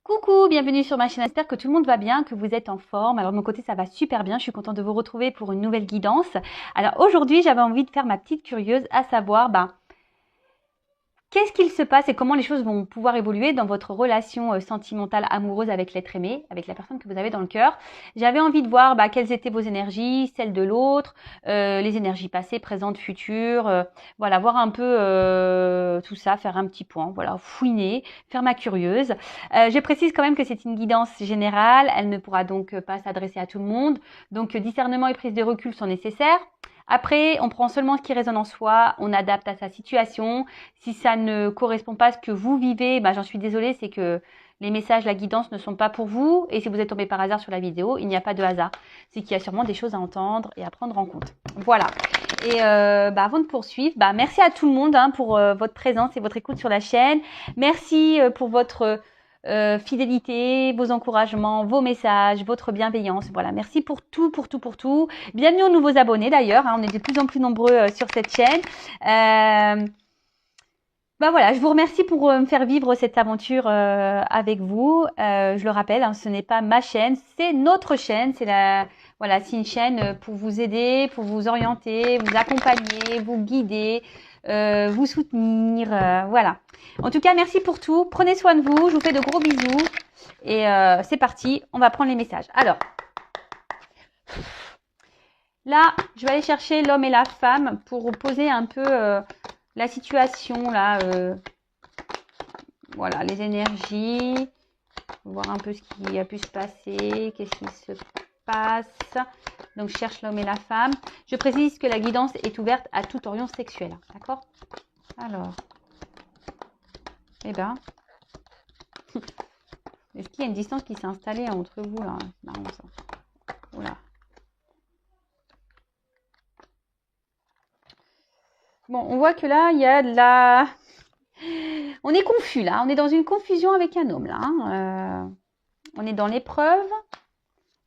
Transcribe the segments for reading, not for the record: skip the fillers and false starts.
Coucou, bienvenue sur ma chaîne. J'espère que tout le monde va bien, que vous êtes en forme. Alors de mon côté, ça va super bien. Je suis contente de vous retrouver pour une nouvelle guidance. Alors aujourd'hui, j'avais envie de faire ma petite curieuse, à savoir, qu'est-ce qu'il se passe et comment les choses vont pouvoir évoluer dans votre relation sentimentale, amoureuse avec l'être aimé, avec la personne que vous avez dans le cœur. J'avais envie de voir quelles étaient vos énergies, celles de l'autre, les énergies passées, présentes, futures. Voilà, voir un peu tout ça, faire un petit point, voilà, fouiner, faire ma curieuse. Je précise quand même que c'est une guidance générale. Elle ne pourra donc pas s'adresser à tout le monde. Donc discernement et prise de recul sont nécessaires. Après, on prend seulement ce qui résonne en soi, on adapte à sa situation. Si ça ne correspond pas à ce que vous vivez, j'en suis désolée, c'est que les messages, la guidance ne sont pas pour vous. Et si vous êtes tombé par hasard sur la vidéo, il n'y a pas de hasard. C'est qu'il y a sûrement des choses à entendre et à prendre en compte. Voilà. Et avant de poursuivre, merci à tout le monde pour votre présence et votre écoute sur la chaîne. Merci pour votre fidélité, vos encouragements, vos messages, votre bienveillance. Voilà, merci pour tout, pour tout, pour tout. Bienvenue aux nouveaux abonnés d'ailleurs. On est de plus en plus nombreux sur cette chaîne. Voilà, je vous remercie pour me faire vivre cette aventure avec vous. Je le rappelle, ce n'est pas ma chaîne, c'est notre chaîne. C'est une chaîne pour vous aider, pour vous orienter, vous accompagner, vous guider, vous soutenir. Voilà. En tout cas, merci pour tout. Prenez soin de vous. Je vous fais de gros bisous. Et c'est parti. On va prendre les messages. Alors, là, je vais aller chercher l'homme et la femme pour poser un peu la situation là. Voilà, les énergies. Voir un peu ce qui a pu se passer. Qu'est-ce qui se passe. Donc, je cherche l'homme et la femme. Je précise que la guidance est ouverte à toute orientation sexuelle. D'accord? Alors. Est-ce qu'il y a une distance qui s'est installée entre vous là? C'est marrant ça. Oula. Bon, on voit que là, il y a de la... On est confus là. On est dans une confusion avec un homme là. On est dans l'épreuve.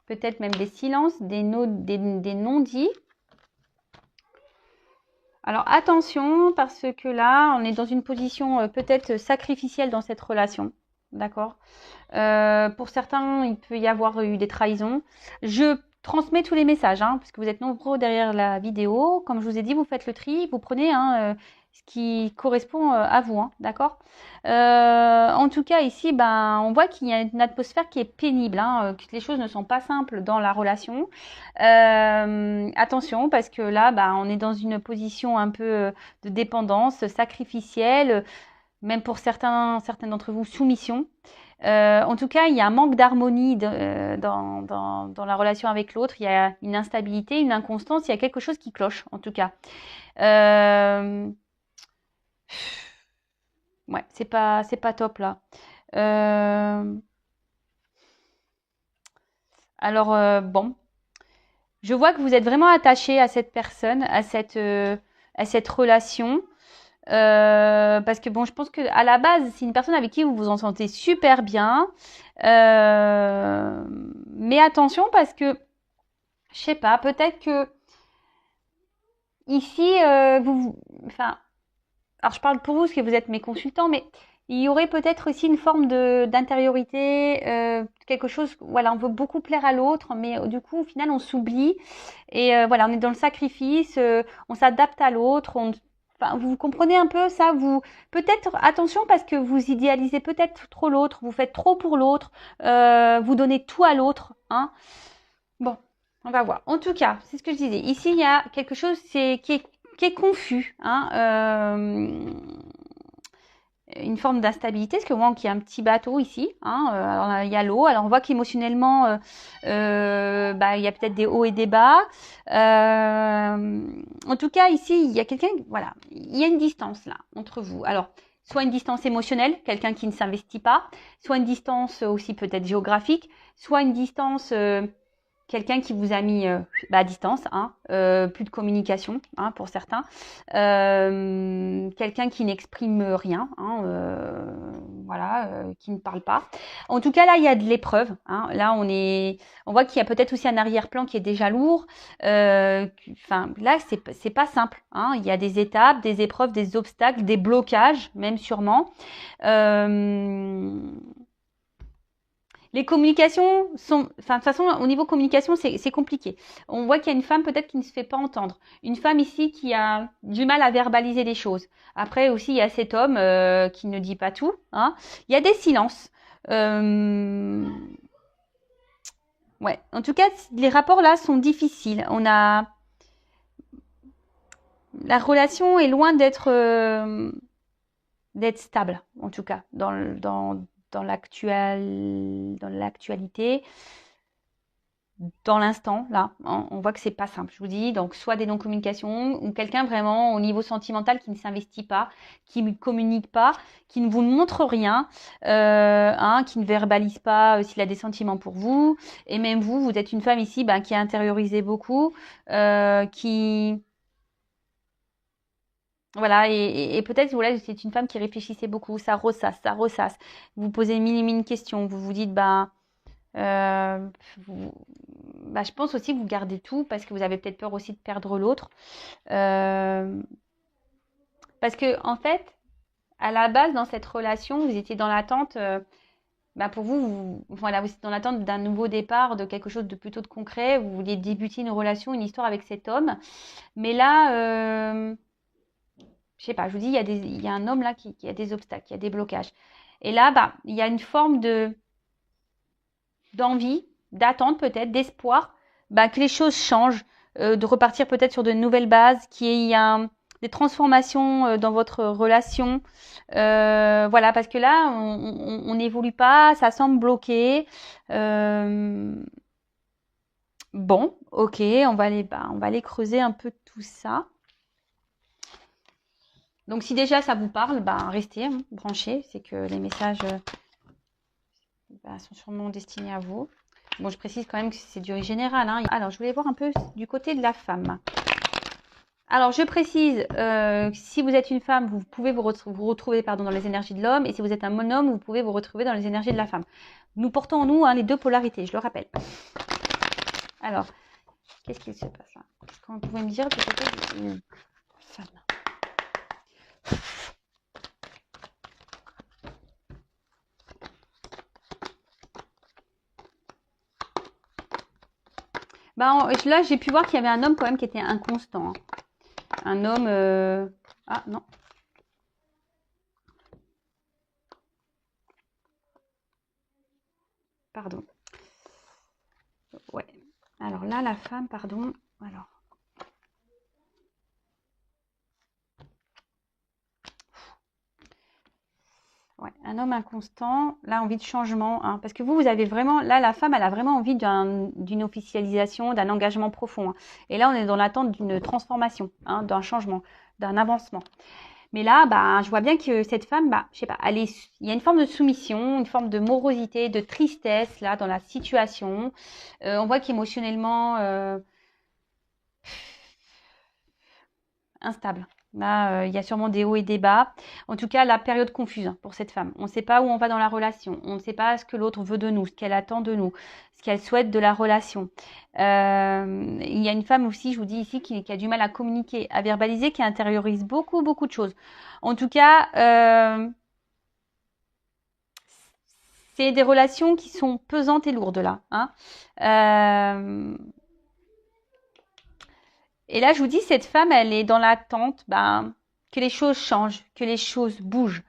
Peut-être même des silences, des non-dits. Alors attention, parce que là, on est dans une position peut-être sacrificielle dans cette relation. D'accord. Pour certains, il peut y avoir eu des trahisons. Je transmets tous les messages, parce que vous êtes nombreux derrière la vidéo. Comme je vous ai dit, vous faites le tri, vous prenez ce qui correspond à vous, d'accord. En tout cas, ici, on voit qu'il y a une atmosphère qui est pénible, que les choses ne sont pas simples dans la relation. Attention, parce que là, on est dans une position un peu de dépendance sacrificielle, même pour certains d'entre vous, soumission. En tout cas, il y a un manque d'harmonie dans la relation avec l'autre. Il y a une instabilité, une inconstance. Il y a quelque chose qui cloche, en tout cas. Ouais, c'est pas top là. Alors, bon. Je vois que vous êtes vraiment attaché à cette personne, à cette relation. Parce que je pense que à la base, c'est une personne avec qui vous vous entendez super bien. Mais attention parce que, je sais pas, peut-être que ici, alors je parle pour vous parce que vous êtes mes consultants, mais il y aurait peut-être aussi une forme d'intériorité, quelque chose, voilà, on veut beaucoup plaire à l'autre, mais du coup, au final, on s'oublie. Et voilà, on est dans le sacrifice, on s'adapte à l'autre, vous comprenez un peu ça, peut-être attention parce que vous idéalisez peut-être trop l'autre, vous faites trop pour l'autre, vous donnez tout à l'autre, Bon, on va voir. En tout cas, c'est ce que je disais. Ici, il y a quelque chose qui est confus, une forme d'instabilité, parce que on voit qu'il y a un petit bateau ici, alors il y a l'eau, alors on voit qu'émotionnellement il y a peut-être des hauts et des bas, en tout cas ici il y a quelqu'un, voilà, il y a une distance là entre vous, alors soit une distance émotionnelle, quelqu'un qui ne s'investit pas, soit une distance aussi peut-être géographique, soit une distance quelqu'un qui vous a mis à distance, plus de communication, pour certains. Quelqu'un qui n'exprime rien, qui ne parle pas. En tout cas, là, il y a de l'épreuve. Là, on voit qu'il y a peut-être aussi un arrière-plan qui est déjà lourd. Là, c'est pas simple. Il y a des étapes, des épreuves, des obstacles, des blocages, même sûrement. Les communications sont, enfin, de toute façon, au niveau communication, c'est compliqué. On voit qu'il y a une femme peut-être qui ne se fait pas entendre. Une femme ici qui a du mal à verbaliser les choses. Après aussi, il y a cet homme qui ne dit pas tout, hein. Il y a des silences. Ouais. En tout cas, les rapports là sont difficiles. La relation est loin d'être stable, en tout cas, dans l'actualité, dans l'instant, là, on voit que c'est pas simple, je vous dis. Donc, soit des non-communications, ou quelqu'un vraiment au niveau sentimental qui ne s'investit pas, qui ne communique pas, qui ne vous montre rien, qui ne verbalise pas s'il a des sentiments pour vous. Et même vous, vous êtes une femme ici qui a intériorisé beaucoup, qui... Voilà, et peut-être, voilà, c'est une femme qui réfléchissait beaucoup, ça ressasse, ça ressasse. Vous posez mille et mille questions, vous vous dites, euh, vous- je pense aussi que vous gardez tout parce que vous avez peut-être peur aussi de perdre l'autre. Euh, parce que, en fait, à la base, dans cette relation, vous étiez dans l'attente, pour vous, voilà, vous étiez dans l'attente d'un nouveau départ, de quelque chose de plutôt de concret. Vous vouliez débuter une relation, une histoire avec cet homme. Mais là, je sais pas, je vous dis, il y a un homme là qui a des obstacles, qui a des blocages. Et là, il y a une forme d'envie, d'attente peut-être, d'espoir, que les choses changent, de repartir peut-être sur de nouvelles bases, qu'il y ait des transformations dans votre relation. Voilà, parce que là, on n'évolue pas, ça semble bloqué. Euh, bon, ok, on va aller creuser un peu tout ça. Donc si déjà ça vous parle, restez branchez, c'est que les messages sont sûrement destinés à vous. Bon, je précise quand même que c'est du général, hein. Alors, je voulais voir un peu du côté de la femme. Alors, je précise, si vous êtes une femme, vous pouvez vous retrouver dans les énergies de l'homme, et si vous êtes un homme, vous pouvez vous retrouver dans les énergies de la femme. Nous portons en nous les deux polarités, je le rappelle. Alors, qu'est-ce qu'il se passe là? Qu'est-ce qu'on pouvait me dire du côté d'une femme? Là, j'ai pu voir qu'il y avait un homme quand même qui était inconstant, hein. Un homme... Ah, non. Pardon. Ouais. Alors là, la femme, pardon. Alors. Ouais, un homme inconstant, là, envie de changement, hein, parce que vous avez vraiment, là, la femme, elle a vraiment envie d'une officialisation, d'un engagement profond, hein. Et là, on est dans l'attente d'une transformation, hein, d'un changement, d'un avancement. Mais là, je vois bien que cette femme, je sais pas, il y a une forme de soumission, une forme de morosité, de tristesse, là, dans la situation. On voit qu'émotionnellement, instable. Là, il y a sûrement des hauts et des bas. En tout cas, la période confuse pour cette femme. On ne sait pas où on va dans la relation. On ne sait pas ce que l'autre veut de nous, ce qu'elle attend de nous, ce qu'elle souhaite de la relation. Il y a une femme aussi, je vous dis ici, qui a du mal à communiquer, à verbaliser, qui intériorise beaucoup, beaucoup de choses. En tout cas, c'est des relations qui sont pesantes et lourdes là, hein. Et là, je vous dis, cette femme, elle est dans l'attente que les choses changent, que les choses bougent.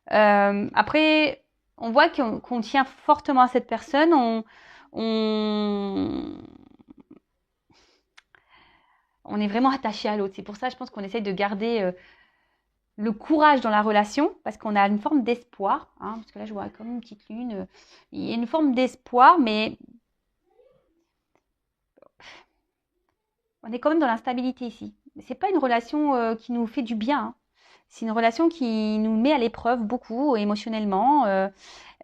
Après, on voit qu'on tient fortement à cette personne. On, on est vraiment attaché à l'autre. C'est pour ça, je pense qu'on essaye de garder le courage dans la relation, parce qu'on a une forme d'espoir, hein, parce que là, je vois comme une petite lune. Il y a une forme d'espoir, mais on est quand même dans l'instabilité ici. C'est pas une relation qui nous fait du bien, hein. C'est une relation qui nous met à l'épreuve beaucoup émotionnellement.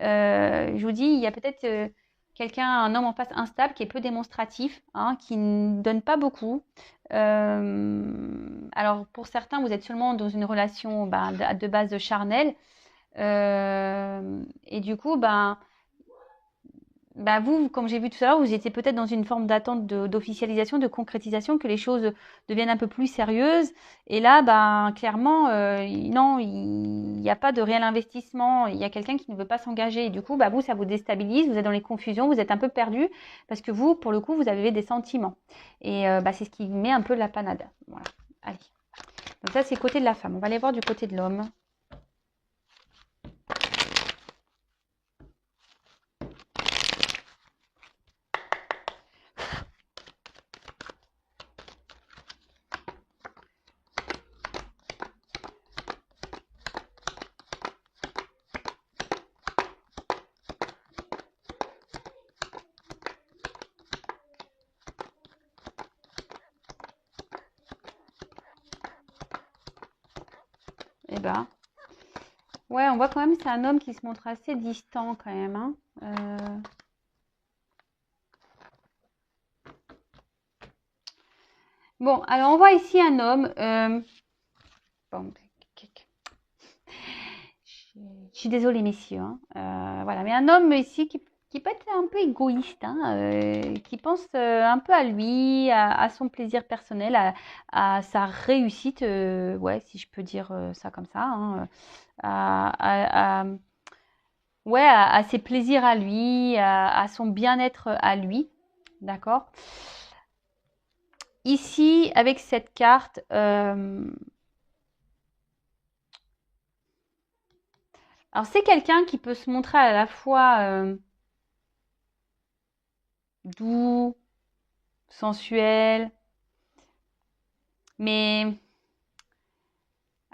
Je vous dis, il y a peut-être quelqu'un, un homme en face instable qui est peu démonstratif, hein, qui ne donne pas beaucoup. Alors pour certains, vous êtes seulement dans une relation de base charnelle. Et du coup, bah vous, comme j'ai vu tout à l'heure, vous étiez peut-être dans une forme d'attente d'officialisation, de concrétisation, que les choses deviennent un peu plus sérieuses. Et là, ben clairement, non, il n'y a pas de réel investissement. Il y a quelqu'un qui ne veut pas s'engager. Et du coup, bah vous, ça vous déstabilise. Vous êtes dans les confusions, vous êtes un peu perdu parce que vous, pour le coup, vous avez des sentiments. Et bah, c'est ce qui met un peu de la panade. Voilà. Allez. Donc ça, c'est le côté de la femme. On va aller voir du côté de l'homme. Eh ben, ouais, on voit quand même que c'est un homme qui se montre assez distant quand même, hein. Bon, alors on voit ici un homme. Bon, je suis désolée, messieurs, hein. Voilà, mais un homme ici qui peut être un peu égoïste, hein, qui pense un peu à lui, à son plaisir personnel, à sa réussite, ouais, si je peux dire ça comme ça, hein, ouais, à ses plaisirs à lui, à son bien-être à lui, d'accord? Ici, avec cette carte, alors c'est quelqu'un qui peut se montrer à la fois doux, sensuel, mais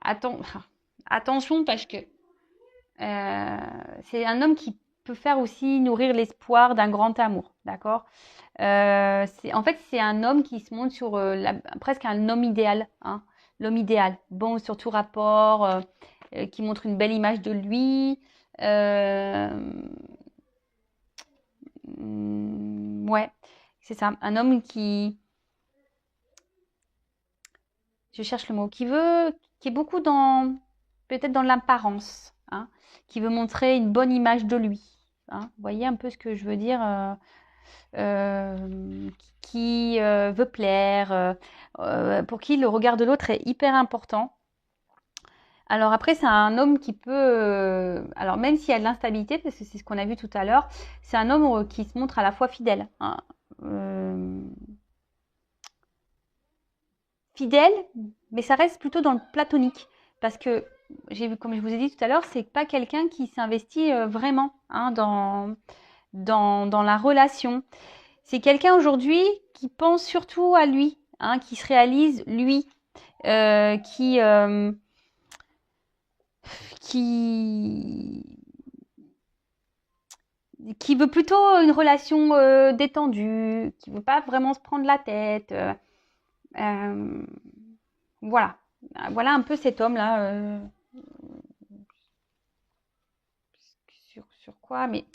atten- attention parce que c'est un homme qui peut faire aussi nourrir l'espoir d'un grand amour, d'accord? En fait, c'est un homme qui se montre sur presque un homme idéal, hein, l'homme idéal, bon sur tout rapport, qui montre une belle image de lui. Euh, ouais, c'est ça, un homme je cherche le mot, qui est beaucoup dans, peut-être dans l'apparence, hein, qui veut montrer une bonne image de lui, hein. Vous voyez un peu ce que je veux dire, qui veut plaire, pour qui le regard de l'autre est hyper important. Alors après, c'est un homme qui peut, alors même s'il y a de l'instabilité, parce que c'est ce qu'on a vu tout à l'heure, c'est un homme qui se montre à la fois fidèle, hein. Fidèle, mais ça reste plutôt dans le platonique. Parce que, j'ai vu, comme je vous ai dit tout à l'heure, c'est pas quelqu'un qui s'investit vraiment, hein, dans la relation. C'est quelqu'un aujourd'hui qui pense surtout à lui, hein, qui se réalise lui, euh, qui, euh, qui, qui veut plutôt une relation détendue, qui veut pas vraiment se prendre la tête. Euh, voilà. Voilà un peu cet homme-là. Sur quoi, mais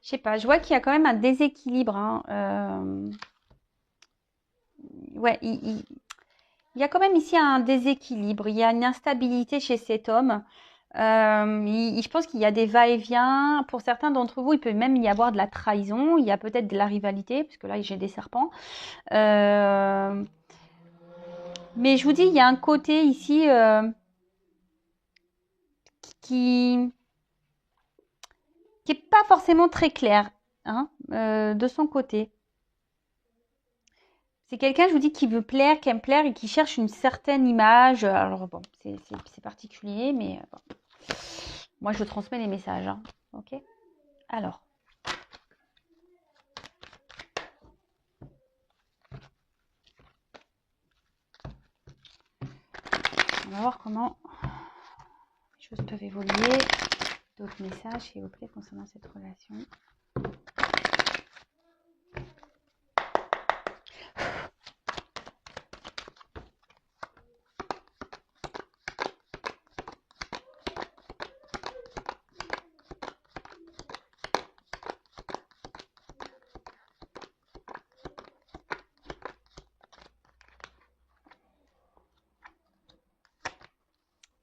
je sais pas, je vois qu'il y a quand même un déséquilibre, hein. Ouais, il y a quand même ici un déséquilibre, il y a une instabilité chez cet homme. Je pense qu'il y a des va-et-vient. Pour certains d'entre vous, il peut même y avoir de la trahison, il y a peut-être de la rivalité, parce que là, j'ai des serpents. Mais je vous dis, il y a un côté ici qui qui est pas forcément très clair, hein, de son côté. C'est quelqu'un, je vous dis, qui veut plaire, qui aime plaire et qui cherche une certaine image. Alors bon, c'est particulier, mais bon. Moi je transmets les messages, hein. Ok. Alors, on va voir comment les choses peuvent évoluer. D'autres messages, s'il vous plaît, concernant cette relation.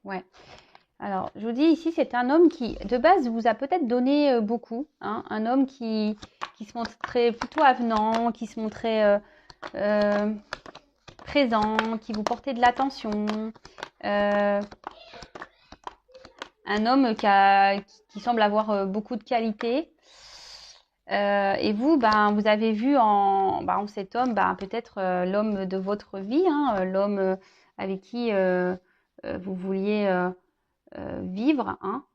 Ouais. Alors, je vous dis ici, c'est un homme qui, de base, vous a peut-être donné beaucoup. Hein, un homme qui se montrait plutôt avenant, qui se montrait présent, qui vous portait de l'attention. Un homme qui semble avoir beaucoup de qualité. Et vous, ben, vous avez vu en cet homme, ben, peut-être l'homme de votre vie, hein, l'homme avec qui vous vouliez vivre, hein,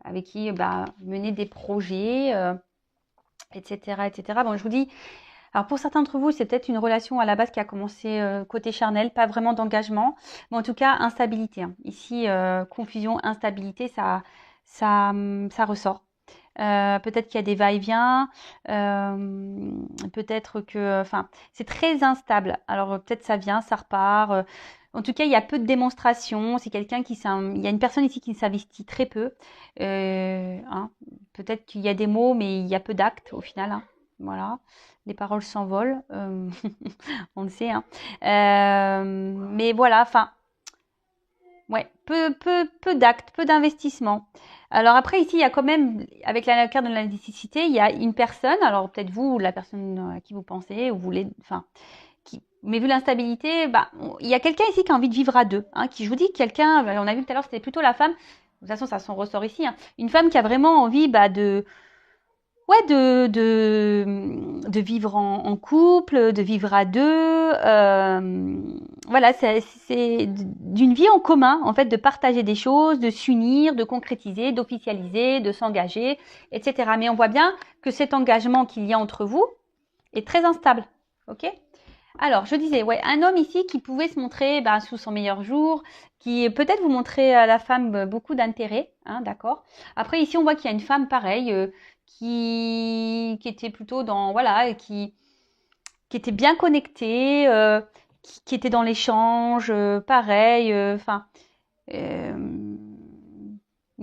avec qui bah, mener des projets, etc., etc. Bon, je vous dis, alors pour certains d'entre vous, c'est peut-être une relation à la base qui a commencé côté charnel, pas vraiment d'engagement, mais en tout cas instabilité. Hein. Ici, confusion, instabilité, ça ressort. Peut-être qu'il y a des va-et-vient, peut-être que, enfin, c'est très instable. Alors peut-être ça vient, ça repart. En tout cas, il y a peu de démonstrations. C'est quelqu'un il y a une personne ici qui s'investit très peu. Hein. Peut-être qu'il y a des mots, mais il y a peu d'actes au final. Hein. Voilà, les paroles s'envolent, on le sait. Hein. Mais voilà, enfin, ouais, peu d'actes, peu d'investissement. Alors après, ici, il y a quand même, avec la carte de la nécessité, il y a une personne, alors peut-être vous, ou la personne à qui vous pensez, ou vous voulez, enfin, mais vu l'instabilité, bah, il y a quelqu'un ici qui a envie de vivre à deux, hein, qui, je vous dis, quelqu'un, on a vu tout à l'heure, c'était plutôt la femme, de toute façon, ça s'en ressort ici, hein, une femme qui a vraiment envie, bah, ouais, de vivre en couple, de vivre à deux. Voilà, c'est d'une vie en commun, en fait, de partager des choses, de s'unir, de concrétiser, d'officialiser, de s'engager, etc. Mais on voit bien que cet engagement qu'il y a entre vous est très instable. Ok ? Alors, je disais, ouais, un homme ici qui pouvait se montrer bah, sous son meilleur jour, qui peut-être vous montrer à la femme beaucoup d'intérêt, hein, d'accord. Après, ici, on voit qu'il y a une femme pareille qui était plutôt dans, voilà, qui était bien connectée, qui était dans l'échange, pareil, enfin, une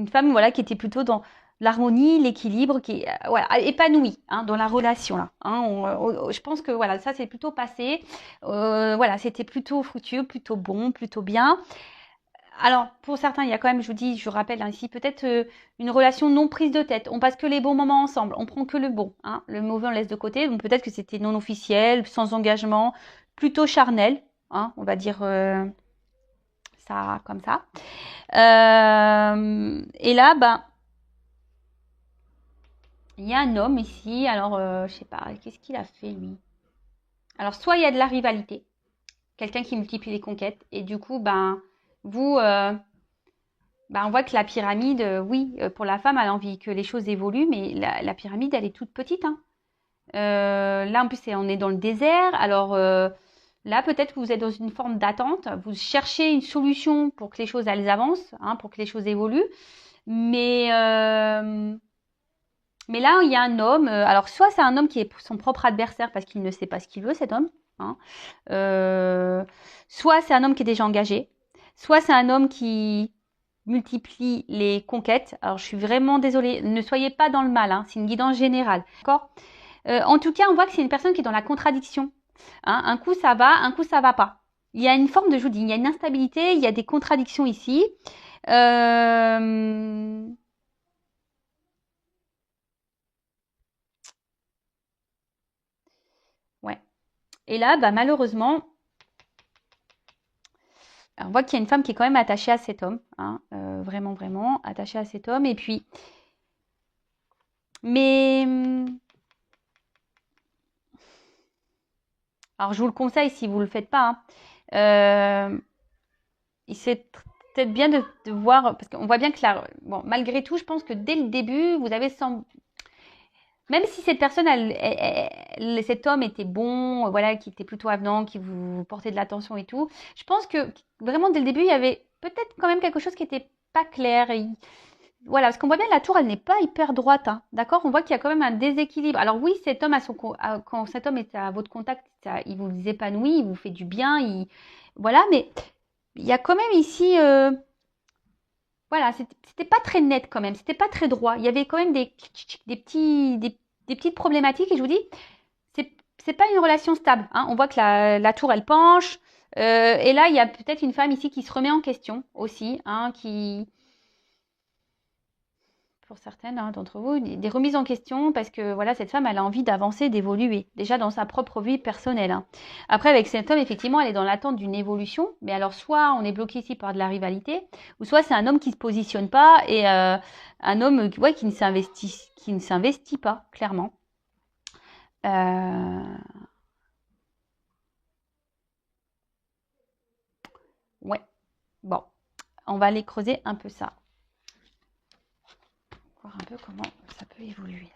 femme, voilà, qui était plutôt dans l'harmonie, l'équilibre, qui est voilà, épanouie hein, dans la relation là. Hein, je pense que voilà, ça c'est plutôt passé. Voilà, c'était plutôt fructueux, plutôt bon, plutôt bien. Alors pour certains, il y a quand même, je vous dis, je vous rappelle hein, ici peut-être une relation non prise de tête. On passe que les bons moments ensemble, on prend que le bon. Hein, le mauvais on laisse de côté. Donc peut-être que c'était non officiel, sans engagement, plutôt charnel. Hein, on va dire ça comme ça. Et là, ben il y a un homme ici, alors je sais pas, qu'est-ce qu'il a fait lui? Alors soit il y a de la rivalité, quelqu'un qui multiplie les conquêtes, et du coup, ben vous, ben, on voit que la pyramide, oui, pour la femme, elle a envie que les choses évoluent, mais la pyramide, elle est toute petite. Hein. Là, en plus, on est dans le désert, alors là, peut-être que vous êtes dans une forme d'attente, vous cherchez une solution pour que les choses, elles avancent, hein, pour que les choses évoluent, mais Mais là, il y a un homme, alors soit c'est un homme qui est son propre adversaire parce qu'il ne sait pas ce qu'il veut, cet homme, hein. Soit c'est un homme qui est déjà engagé, soit c'est un homme qui multiplie les conquêtes. Alors je suis vraiment désolée, ne soyez pas dans le mal, hein, c'est une guidance générale, d'accord. En tout cas, on voit que c'est une personne qui est dans la contradiction. Hein. Un coup ça va, un coup ça va pas. Il y a une forme de, je vous dis, il y a une instabilité, il y a des contradictions ici. Euh, ouais. Et là, bah, malheureusement, on voit qu'il y a une femme qui est quand même attachée à cet homme, hein, vraiment, vraiment attachée à cet homme. Et puis, mais, alors je vous le conseille si vous le faites pas. Hein, c'est peut-être bien de voir, parce qu'on voit bien que bon, malgré tout, je pense que dès le début, vous avez même si cette personne, cet homme était bon, voilà, qui était plutôt avenant, qui vous portait de l'attention et tout, je pense que vraiment dès le début, il y avait peut-être quand même quelque chose qui était pas clair. Voilà, parce qu'on voit bien la tour, elle n'est pas hyper droite, hein, d'accord. On voit qu'il y a quand même un déséquilibre. Alors oui, cet homme quand cet homme est à votre contact, il vous épanouit, il vous fait du bien, voilà, mais il y a quand même ici, voilà, c'était pas très net quand même, c'était pas très droit. Il y avait quand même des petites problématiques et je vous dis, c'est pas une relation stable. Hein. On voit que la tour elle penche et là il y a peut-être une femme ici qui se remet en question aussi, hein, pour certaines d'entre vous, des remises en question parce que voilà, cette femme, elle a envie d'avancer, d'évoluer, déjà dans sa propre vie personnelle. Après, avec cet homme, effectivement, elle est dans l'attente d'une évolution, mais alors soit on est bloqué ici par de la rivalité, ou soit c'est un homme qui se positionne pas et un homme ouais, qui ne s'investit pas, clairement. Ouais, bon, on va aller creuser un peu ça. Voir un peu comment ça peut évoluer là.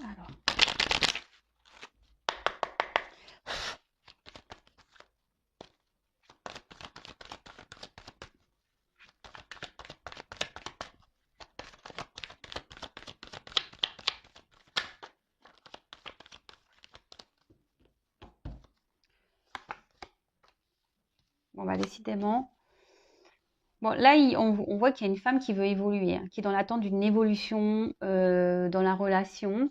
Alors. Bon, bah décidément. Bon, là, on voit qu'il y a une femme qui veut évoluer, qui est dans l'attente d'une évolution dans la relation.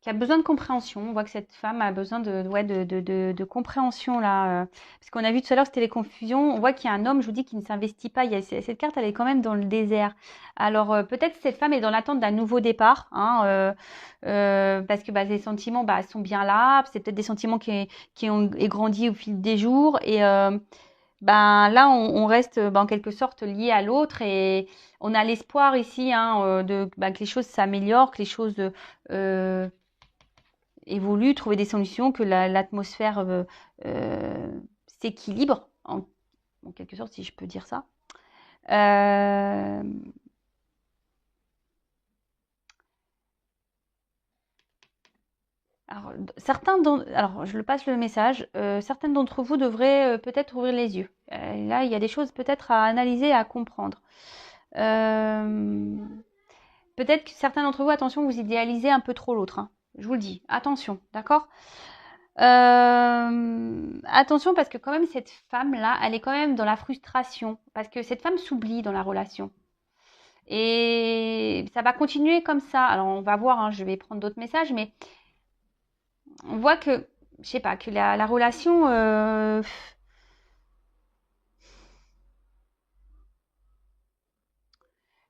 Qui a besoin de compréhension. On voit que cette femme a besoin de compréhension là. Parce qu'on a vu tout à l'heure, c'était les confusions. On voit qu'il y a un homme, je vous dis, qui ne s'investit pas. Cette carte, elle est quand même dans le désert. Alors peut-être que cette femme est dans l'attente d'un nouveau départ. Parce que les sentiments sont bien là. C'est peut-être des sentiments qui ont grandi au fil des jours. Et là, on reste en quelque sorte lié à l'autre. Et on a l'espoir ici que les choses s'améliorent, que les choses évolue, trouver des solutions, que l'atmosphère s'équilibre, en quelque sorte, si je peux dire ça. Alors, je le passe le message. Certaines d'entre vous devraient peut-être ouvrir les yeux. Là, il y a des choses peut-être à analyser, à comprendre. Peut-être que certains d'entre vous, attention, vous idéalisez un peu trop l'autre. Je vous le dis, attention, d'accord? Attention parce que quand même cette femme-là, elle est quand même dans la frustration parce que cette femme s'oublie dans la relation. Et ça va continuer comme ça. Alors on va voir, je vais prendre d'autres messages, mais on voit que, je sais pas, que la relation...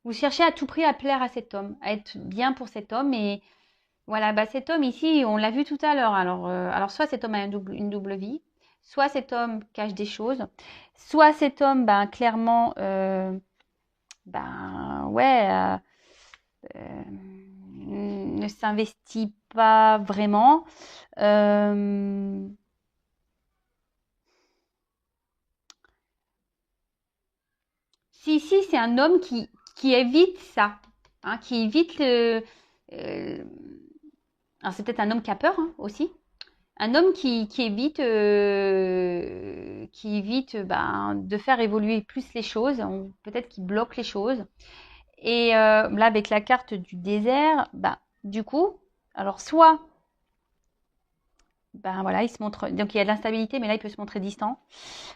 vous cherchez à tout prix à plaire à cet homme, à être bien pour cet homme et voilà, cet homme ici, on l'a vu tout à l'heure. Alors soit cet homme a une double vie, soit cet homme cache des choses, soit cet homme, clairement, ne s'investit pas vraiment. Si c'est un homme qui évite ça, qui évite le. Alors c'est peut-être un homme qui a peur aussi. Un homme qui évite, de faire évoluer plus les choses, peut-être qu'il bloque les choses. Et là, avec la carte du désert, du coup, alors soit, voilà, il se montre, donc il y a de l'instabilité, mais là, il peut se montrer distant.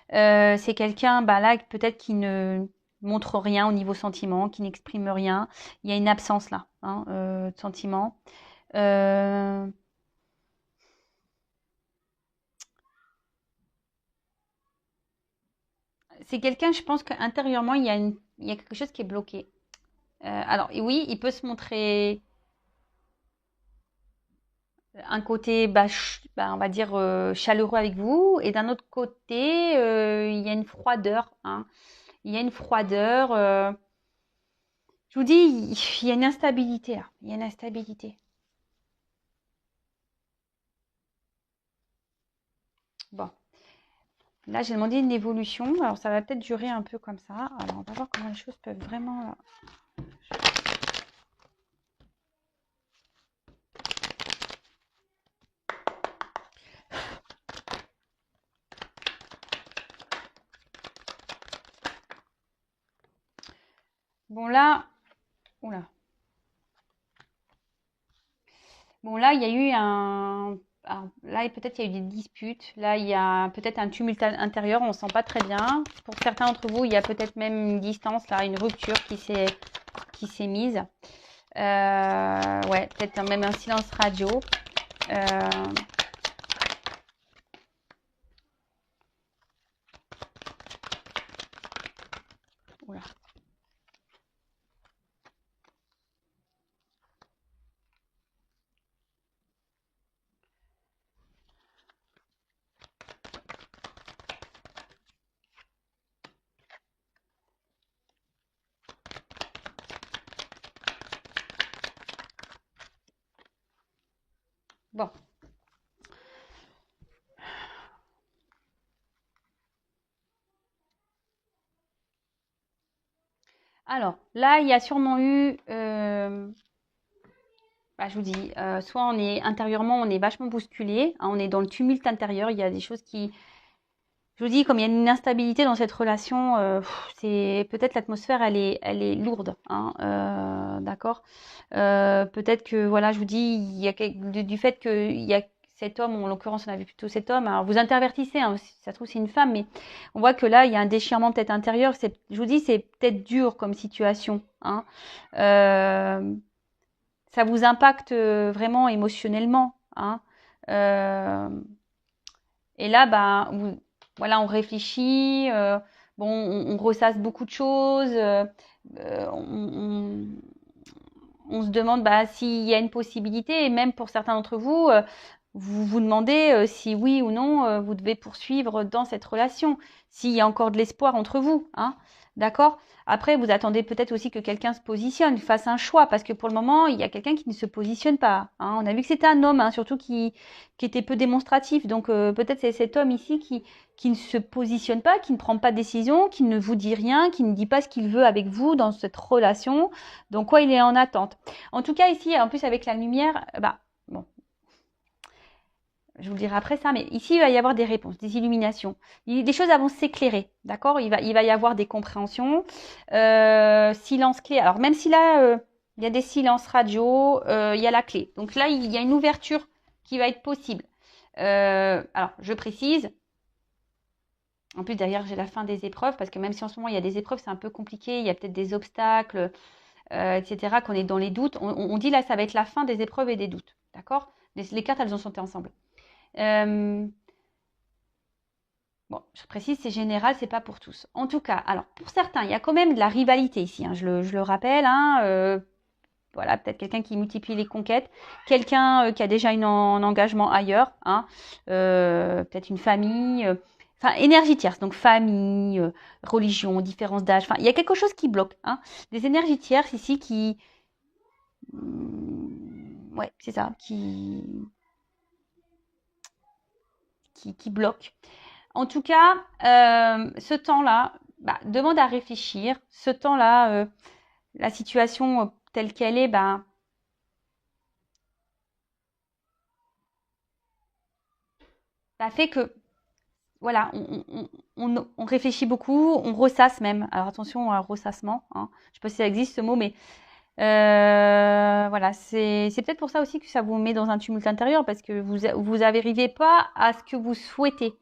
C'est quelqu'un, là, peut-être qui ne montre rien au niveau sentiment, qui n'exprime rien. Il y a une absence là, de sentiment. C'est quelqu'un, je pense qu'intérieurement, il y a quelque chose qui est bloqué. Alors, oui, il peut se montrer un côté, on va dire, chaleureux avec vous, et d'un autre côté, il y a une froideur. Il y a une froideur. Je vous dis, il y a une instabilité là. Il y a une instabilité. Bon. Là, j'ai demandé une évolution. Alors, ça va peut-être durer un peu comme ça. Alors, on va voir comment les choses peuvent vraiment... Bon, là... Oula. Bon, là, il y a eu un alors, là, peut-être il y a eu des disputes. Là, il y a peut-être un tumulte intérieur. On ne sent pas très bien. Pour certains d'entre vous, il y a peut-être même une distance, là, une rupture qui s'est mise. Ouais, peut-être même un silence radio. Oula. Bon. Alors, là, il y a sûrement eu, bah, je vous dis, soit on est intérieurement, on est vachement bousculé, hein, on est dans le tumulte intérieur, il y a des choses qui, je vous dis, comme il y a une instabilité dans cette relation, c'est peut-être l'atmosphère, elle est lourde, hein, d'accord. Peut-être que, voilà, je vous dis, il y a du fait qu'il y a cet homme, en l'occurrence, on a vu plutôt cet homme. Alors, vous intervertissez, hein, si ça se trouve, c'est une femme, mais on voit que là, il y a un déchirement peut-être intérieur. Je vous dis, c'est peut-être dur comme situation, hein. Ça vous impacte vraiment émotionnellement, hein. Euh, et là, bah, voilà, on réfléchit, bon, on ressasse beaucoup de choses, on, on se demande bah, s'il y a une possibilité, et même pour certains d'entre vous, vous vous demandez si oui ou non vous devez poursuivre dans cette relation, s'il y a encore de l'espoir entre vous, hein, d'accord? Après, vous attendez peut-être aussi que quelqu'un se positionne, fasse un choix, parce que pour le moment, il y a quelqu'un qui ne se positionne pas, hein. On a vu que c'était un homme, hein, surtout qui était peu démonstratif, donc peut-être c'est cet homme ici qui ne se positionne pas, qui ne prend pas de décision, qui ne vous dit rien, qui ne dit pas ce qu'il veut avec vous dans cette relation, donc quoi, il est en attente. En tout cas, ici, en plus avec la lumière, bah, bon, je vous le dirai après ça, mais ici, il va y avoir des réponses, des illuminations. Des choses vont s'éclairer, d'accord? Il va y avoir des compréhensions. Silence clé. Alors, même si là, il y a des silences radio, il y a la clé. Donc là, il y a une ouverture qui va être possible. Alors, je précise. En plus, derrière, j'ai la fin des épreuves, parce que même si en ce moment, il y a des épreuves, c'est un peu compliqué, il y a peut-être des obstacles, etc., qu'on est dans les doutes. On dit là, ça va être la fin des épreuves et des doutes, d'accord? Les cartes, elles ont chanté ensemble. Bon, je précise, c'est général, c'est pas pour tous. En tout cas, alors pour certains, il y a quand même de la rivalité ici, hein, je le rappelle, hein, voilà, peut-être quelqu'un qui multiplie les conquêtes, quelqu'un qui a déjà un engagement ailleurs, hein, peut-être une famille, enfin énergie tierce, donc famille, religion, différence d'âge, enfin il y a quelque chose qui bloque, hein, des énergies tierces ici qui, ouais, c'est ça, qui bloquent. En tout cas, ce temps-là, bah, demande à réfléchir. Ce temps-là, la situation telle qu'elle est, bah, ça fait que, voilà, on réfléchit beaucoup, on ressasse même. Alors attention à ressassement, hein. Je ne sais pas si ça existe ce mot, mais voilà, c'est peut-être pour ça aussi que ça vous met dans un tumulte intérieur, parce que vous n'arrivez pas à ce que vous souhaitez,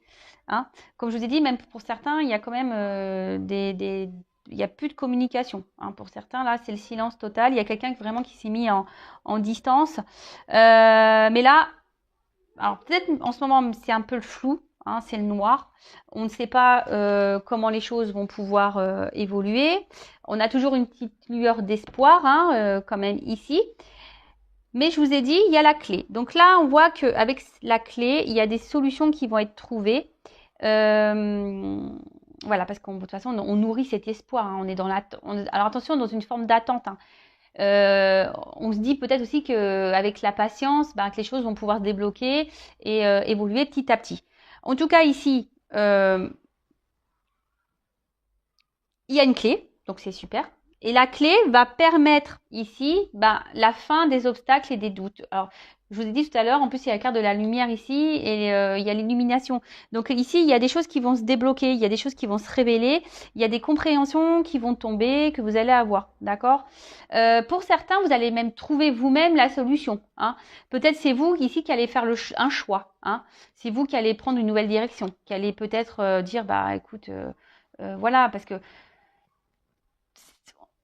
hein. Comme je vous ai dit, même pour certains, il y a quand même il n'y a plus de communication, hein. Pour certains, là, c'est le silence total. Il y a quelqu'un vraiment qui s'est mis en distance. Mais là, alors peut-être en ce moment, c'est un peu le flou, hein, c'est le noir. On ne sait pas comment les choses vont pouvoir évoluer. On a toujours une petite lueur d'espoir, hein, quand même ici. Mais je vous ai dit, il y a la clé. Donc là, on voit qu'avec la clé, il y a des solutions qui vont être trouvées. Voilà, parce qu'de toute façon, on nourrit cet espoir, hein. On est dans alors attention, dans une forme d'attente, hein. On se dit peut-être aussi qu'avec la patience, que les choses vont pouvoir se débloquer et évoluer petit à petit. En tout cas, ici, il y a une clé, donc c'est super. Et la clé va permettre ici la fin des obstacles et des doutes. Alors, je vous ai dit tout à l'heure, en plus, il y a la carte de la lumière ici et il y a l'illumination. Donc ici, il y a des choses qui vont se débloquer, il y a des choses qui vont se révéler, il y a des compréhensions qui vont tomber, que vous allez avoir, d'accord? Pour certains, vous allez même trouver vous-même la solution. Hein. Peut-être c'est vous ici qui allez faire un choix. Hein. C'est vous qui allez prendre une nouvelle direction, qui allez peut-être dire, écoute, voilà, parce que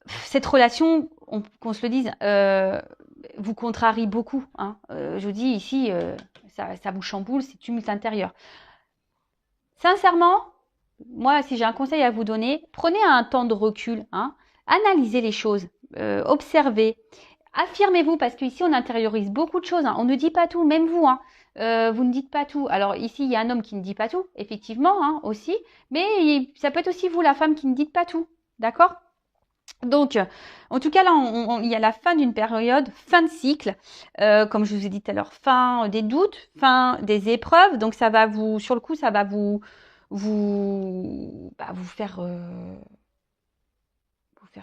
cette relation, qu'on se le dise, vous contrarie beaucoup. Hein. Je vous dis ici, ça vous chamboule, c'est tumulte intérieur. Sincèrement, moi, si j'ai un conseil à vous donner, prenez un temps de recul, hein, analysez les choses, observez, affirmez-vous, parce qu'ici, on intériorise beaucoup de choses. Hein. On ne dit pas tout, même vous. Hein. Vous ne dites pas tout. Alors ici, il y a un homme qui ne dit pas tout, effectivement, hein, aussi. Mais ça peut être aussi vous, la femme, qui ne dites pas tout. D'accord ? Donc, en tout cas, là, il y a la fin d'une période, fin de cycle, comme je vous ai dit tout à l'heure, fin des doutes, fin des épreuves. Donc, ça va vous, sur le coup, ça va vous faire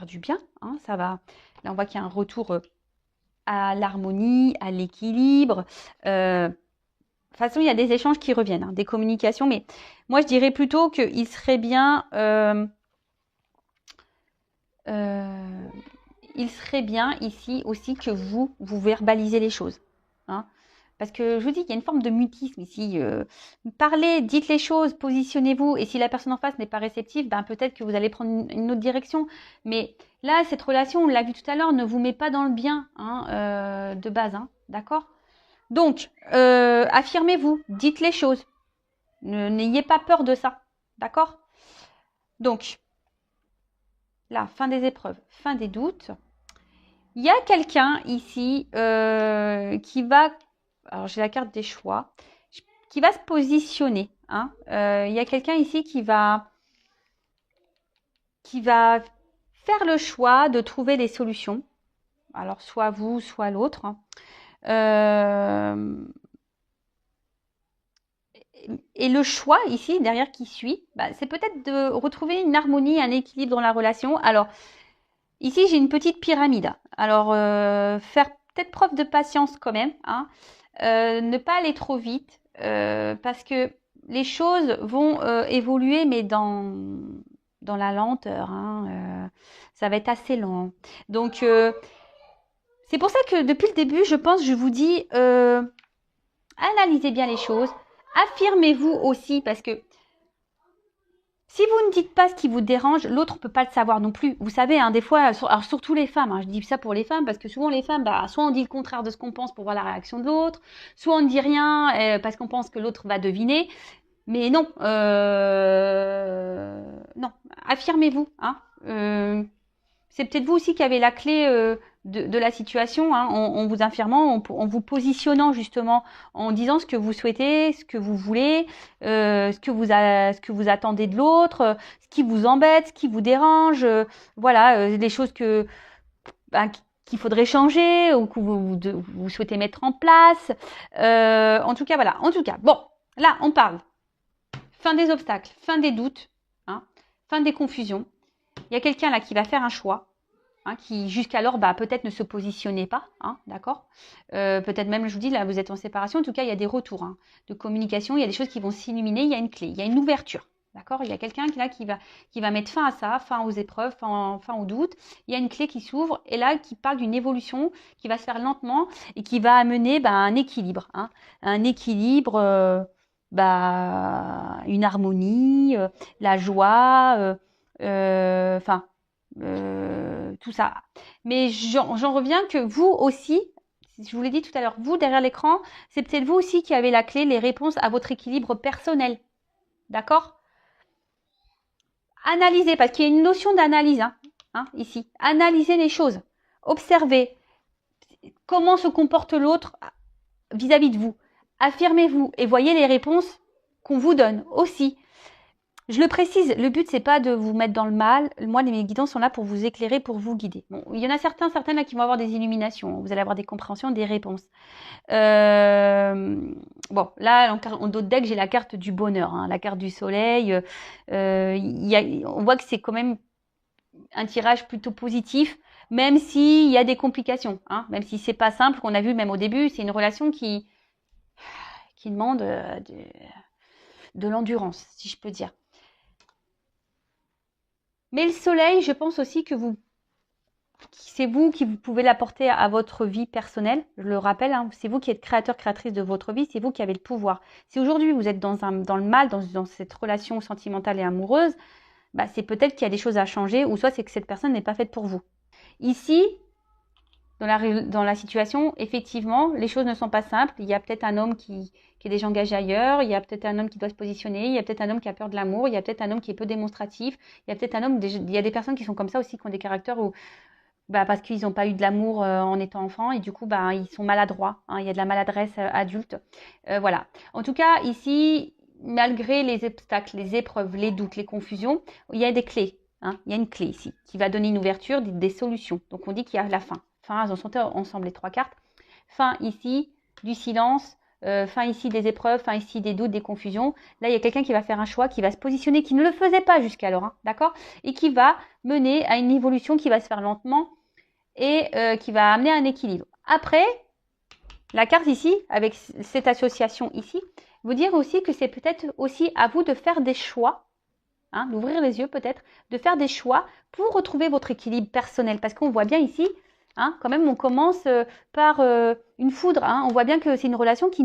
du bien. Hein, ça va. Là, on voit qu'il y a un retour à l'harmonie, à l'équilibre. De toute façon, il y a des échanges qui reviennent, hein, des communications. Mais moi, je dirais plutôt qu'il serait bien. Il serait bien ici aussi que vous verbalisez les choses. Hein. Parce que je vous dis qu'il y a une forme de mutisme ici. Parlez, dites les choses, positionnez-vous. Et si la personne en face n'est pas réceptive, peut-être que vous allez prendre une autre direction. Mais là, cette relation, on l'a vu tout à l'heure, ne vous met pas dans le bien de base. Hein, d'accord ? Donc, affirmez-vous, dites les choses. N'ayez pas peur de ça. D'accord ? Donc, là, fin des épreuves, fin des doutes. Il y a quelqu'un ici qui va, alors j'ai la carte des choix, qui va se positionner. Hein. Il y a quelqu'un ici qui va faire le choix de trouver des solutions. Alors soit vous, soit l'autre. Hein. Et le choix ici, derrière qui suit, c'est peut-être de retrouver une harmonie, un équilibre dans la relation. Alors, ici, j'ai une petite pyramide. Alors, faire peut-être preuve de patience quand même. Hein. Ne pas aller trop vite parce que les choses vont évoluer, mais dans la lenteur. Hein. Ça va être assez lent. Donc, c'est pour ça que depuis le début, je vous dis, analysez bien les choses. Affirmez-vous aussi parce que si vous ne dites pas ce qui vous dérange, l'autre ne peut pas le savoir non plus. Vous savez, hein, des fois, alors surtout les femmes, hein, je dis ça pour les femmes parce que souvent les femmes, soit on dit le contraire de ce qu'on pense pour voir la réaction de l'autre, soit on ne dit rien parce qu'on pense que l'autre va deviner. Mais non, non, affirmez-vous. Hein, c'est peut-être vous aussi qui avez la clé de la situation, hein, en vous affirmant, en vous positionnant justement, en disant ce que vous souhaitez, ce que vous voulez, ce que vous attendez de l'autre, ce qui vous embête, ce qui vous dérange, voilà, les choses qu'il faudrait changer ou que vous souhaitez mettre en place. En tout cas, voilà. En tout cas, bon, là, on parle fin des obstacles, fin des doutes, hein, fin des confusions. Il y a quelqu'un là qui va faire un choix, hein, qui jusqu'alors peut-être ne se positionnait pas, hein, d'accord. Peut-être même, je vous dis, là vous êtes en séparation, en tout cas il y a des retours hein, de communication, il y a des choses qui vont s'illuminer, il y a une clé, il y a une ouverture, d'accord. Il y a quelqu'un là qui va mettre fin à ça, fin aux épreuves, fin aux doutes. Il y a une clé qui s'ouvre et là qui parle d'une évolution qui va se faire lentement et qui va amener un équilibre, hein, un équilibre, une harmonie, la joie, enfin. Tout ça. Mais j'en reviens que vous aussi, je vous l'ai dit tout à l'heure, vous derrière l'écran, c'est peut-être vous aussi qui avez la clé, les réponses à votre équilibre personnel. D'accord ? Analysez, parce qu'il y a une notion d'analyse hein, ici. Analysez les choses. Observez comment se comporte l'autre vis-à-vis de vous. Affirmez-vous et voyez les réponses qu'on vous donne aussi. Je le précise, le but c'est pas de vous mettre dans le mal. Moi, mes guidants sont là pour vous éclairer, pour vous guider. Bon, il y en a certaines là qui vont avoir des illuminations. Vous allez avoir des compréhensions, des réponses. Bon, là, en d'autres decks, j'ai la carte du bonheur, hein, la carte du soleil. On voit que c'est quand même un tirage plutôt positif, même s'il y a des complications, hein, même si c'est pas simple, qu'on a vu même au début, c'est une relation qui demande de l'endurance, si je peux dire. Mais le soleil, je pense aussi que c'est vous qui vous pouvez l'apporter à votre vie personnelle. Je le rappelle, hein, c'est vous qui êtes créateur, créatrice de votre vie, c'est vous qui avez le pouvoir. Si aujourd'hui vous êtes dans le mal, dans cette relation sentimentale et amoureuse, bah, c'est peut-être qu'il y a des choses à changer, ou soit c'est que cette personne n'est pas faite pour vous. Ici, dans la situation, effectivement, les choses ne sont pas simples. Il y a peut-être un homme qui est déjà engagé ailleurs, il y a peut-être un homme qui doit se positionner, il y a peut-être un homme qui a peur de l'amour, il y a peut-être un homme qui est peu démonstratif, il y a peut-être un homme, il y a des personnes qui sont comme ça aussi, qui ont des caractères où, bah, parce qu'ils n'ont pas eu de l'amour en étant enfant, et du coup, bah, ils sont maladroits, hein, il y a de la maladresse adulte. Voilà. En tout cas, ici, malgré les obstacles, les épreuves, les doutes, les confusions, il y a des clés. Hein, il y a une clé ici qui va donner une ouverture, des solutions. Donc on dit qu'il y a la fin. Fin, elles en sont ensemble les trois cartes. Fin ici, du silence. Fin ici des épreuves, fin ici des doutes, des confusions. Là, il y a quelqu'un qui va faire un choix, qui va se positionner, qui ne le faisait pas jusqu'alors, hein, d'accord? Et qui va mener à une évolution qui va se faire lentement et qui va amener à un équilibre. Après, la carte ici, avec cette association ici, vous dire aussi que c'est peut-être aussi à vous de faire des choix, hein, d'ouvrir les yeux peut-être, de faire des choix pour retrouver votre équilibre personnel. Parce qu'on voit bien ici, hein, quand même, on commence par une foudre. Hein, on voit bien que c'est une relation qui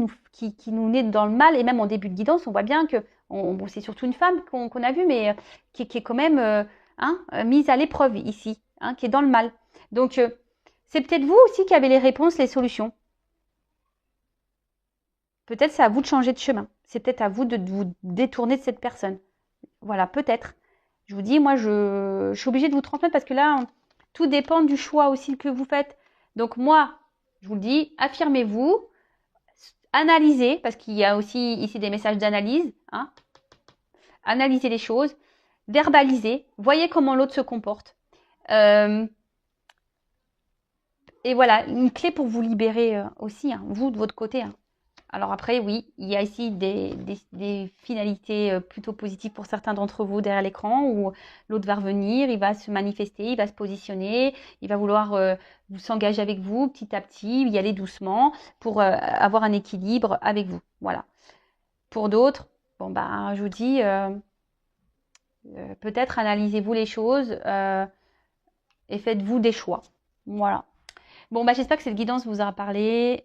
nous naît dans le mal. Et même en début de guidance, on voit bien que bon, c'est surtout une femme qu'on a vue, mais qui est quand même mise à l'épreuve ici, hein, qui est dans le mal. Donc, c'est peut-être vous aussi qui avez les réponses, les solutions. Peut-être c'est à vous de changer de chemin. C'est peut-être à vous de vous détourner de cette personne. Voilà, peut-être. Je vous dis, moi, je suis obligée de vous transmettre parce que là, tout dépend du choix aussi que vous faites. Donc moi, je vous le dis, affirmez-vous, analysez, parce qu'il y a aussi ici des messages d'analyse. Hein. Analysez les choses, verbalisez, voyez comment l'autre se comporte. Et voilà, une clé pour vous libérer aussi, hein, vous de votre côté. Hein. Alors après, oui, il y a ici des finalités plutôt positives pour certains d'entre vous derrière l'écran où l'autre va revenir, il va se manifester, il va se positionner, il va vouloir vous s'engager avec vous petit à petit, y aller doucement pour avoir un équilibre avec vous. Voilà. Pour d'autres, bon bah, je vous dis, peut-être analysez-vous les choses et faites-vous des choix. Voilà. Bon, bah, j'espère que cette guidance vous aura parlé.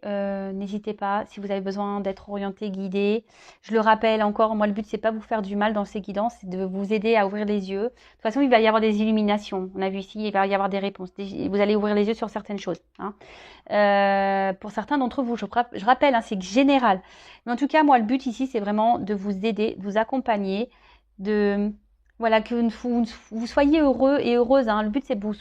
N'hésitez pas si vous avez besoin d'être orienté, guidé. Je le rappelle encore, moi, le but, c'est pas vous faire du mal dans ces guidances, c'est de vous aider à ouvrir les yeux. De toute façon, il va y avoir des illuminations. On a vu ici, il va y avoir des réponses. Vous allez ouvrir les yeux sur certaines choses. Hein. Pour certains d'entre vous, je rappelle, hein, c'est général. Mais en tout cas, moi, le but ici, c'est vraiment de vous aider, de vous accompagner, voilà, que vous soyez heureux et heureuse. Hein. Le but, c'est de vous.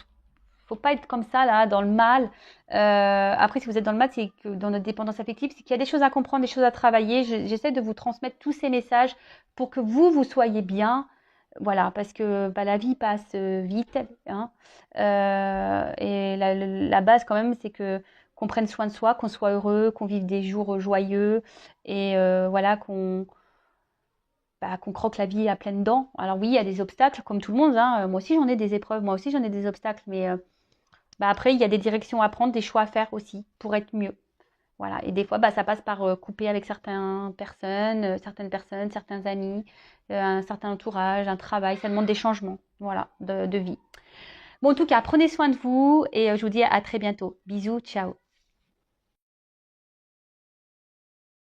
Faut pas être comme ça là dans le mal. Après, si vous êtes dans le mal, c'est que dans notre dépendance affective, c'est qu'il y a des choses à comprendre, des choses à travailler. J'essaie de vous transmettre tous ces messages pour que vous soyez bien. Voilà, parce que bah, la vie passe vite. Hein. Et la base quand même, c'est qu'on prenne soin de soi, qu'on soit heureux, qu'on vive des jours joyeux et voilà qu'on croque la vie à pleines dents. Alors oui, il y a des obstacles comme tout le monde. Hein. Moi aussi, j'en ai des épreuves. Moi aussi, j'en ai des obstacles, mais après, il y a des directions à prendre, des choix à faire aussi pour être mieux. Voilà. Et des fois, ça passe par couper avec certaines personnes, certains amis, un certain entourage, un travail. Ça demande des changements, voilà, de vie. Bon, en tout cas, prenez soin de vous et je vous dis à très bientôt. Bisous, ciao.